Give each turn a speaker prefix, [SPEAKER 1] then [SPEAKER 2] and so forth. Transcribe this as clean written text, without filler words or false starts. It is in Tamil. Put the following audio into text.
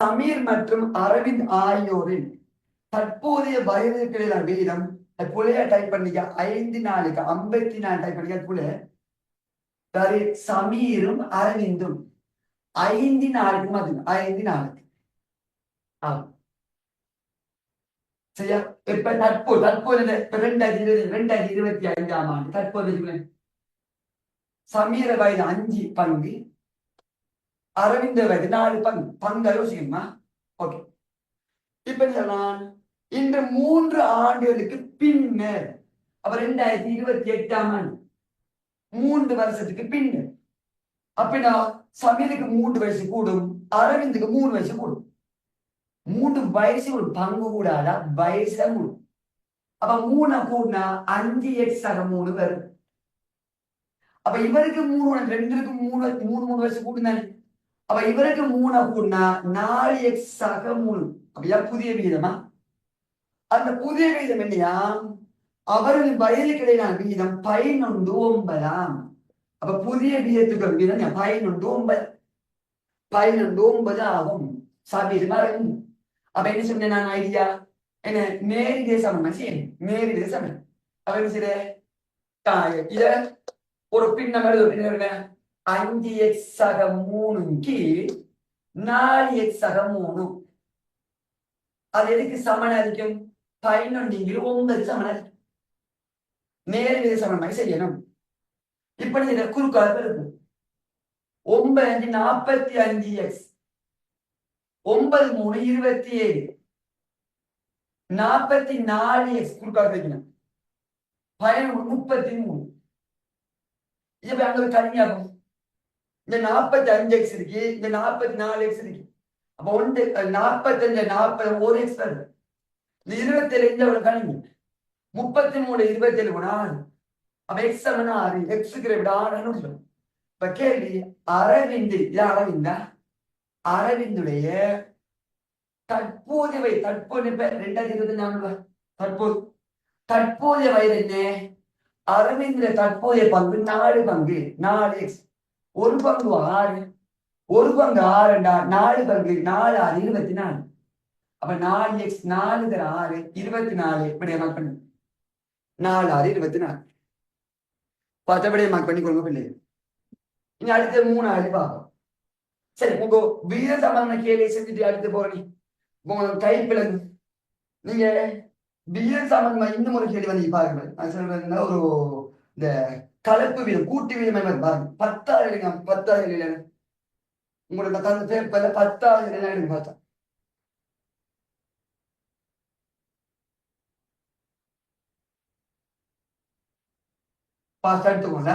[SPEAKER 1] சமீர் மற்றும் அரவிந்த் ஆகியோரின் தற்போதைய வயதுகளின் வீதம் புலைய டைப் பண்ணிக்க 5 நாளுக்கு 54 டைப் பண்ணிக்க புல சமீரும் அரவிந்தும் 5 நாளுக்கு மதி 5 நாளுக்கு சரியா. இப்ப தற்போது 2025ஆம் ஆண்டு தற்போது சமீர வயது 5 பங்கு, அரவிந்த வயது 4 பங்கு. பங்கா யோசிக்கணுமா? ஓகே. இப்ப நான் இன்று 3 ஆண்டுகளுக்கு பின்னர் அப்ப 2028ஆம் ஆண்டு 3 வருஷத்துக்கு பின்னர் அப்படின்னா சமீருக்கு 3 வயசு கூடும், அரவிந்துக்கு 3 வயசு கூடும். 3 வயசு ஒரு பங்கு கூடாதா? வயசு கூடும். அப்ப 3 கூடனா 5x சக 3 வரும். அப்ப இவருக்கு 3 2க்கு 3 வயசு கூடுதானே. அப்ப இவருக்கு 3 கூடனா 4x சக 3. அப்படியா புதிய விகிதமா? அந்த புதிய விகிதம் இல்லையா? அவரது வயதுக்கு இடையிலான விகிதம் 11.9. அப்ப புதிய விகிதத்துக்கு விகிதம் 11.9 ஆகும். சாபிது மறந்து அப்ப என்ன சொன்னேன் நான் ஐடியா என்ன நேரிலே சமம் செய்யணும். நேரிலே சமம் அப்ப என்ன செய்ய இத ஒரு பின்னம் எழுத 5x சக 3 கீழ் 4x சக 3. அது எதுக்கு சமனாதிக்கும்? 11 சமனாதிக்கும். நேரிலே சமமாய் செய்யணும். இப்ப இத குறுக்கால இருக்கு 9 45x 9 3 27 44x குறுக்கால வைக்கணும் 33. இப்ப அங்க ஒரு கம்மியாகும். இந்த 45x இருக்கு, இந்த 44x இருக்கு. அப்ப 45 40 1x வருது. இந்த 27 இந்த ஒரு கணிங்க 33 27 கூட 6. அப்ப x சமன் 6, x-க்கு விட 6 சொல்லும். இப்ப கேள்வி அரவிந்த் இது அரவிந்தா அரவிந்துடைய தற்போதைய வயது தற்போது 2024 தற்போதைய வயது என்ன? அரவிந்த தற்போதைய பங்கு 4 பங்கு 4x. ஒரு பங்கு 6, ஒரு பங்கு 6 4 பங்கு 4 6 24. அப்ப 4x 4 6 24 இப்படியே மார்க் பண்ணு 4 6 24 பார்த்தபடியே மார்க் பண்ணி கொடுங்க பிள்ளை. இனி அடுத்த 3 பார்ப்போம். சரி உங்க வீர சம்பந்தமான கேள்வி செஞ்சுட்டு அடுத்து போறீங்க உங்க கைப்பில நீங்க வீர சம்பந்தமா இன்னும் ஒரு கேள்வி வந்து பாருங்க. நான் சொல்றேன்னா ஒரு இந்த கலப்பு வீதம் கூட்டு வீதம் பாருங்க 10,000 10,000 உங்களோட தந்த பேப்பர்ல 10,000 எடுங்க பார்த்தா பாஸ் எடுத்துக்கோங்க.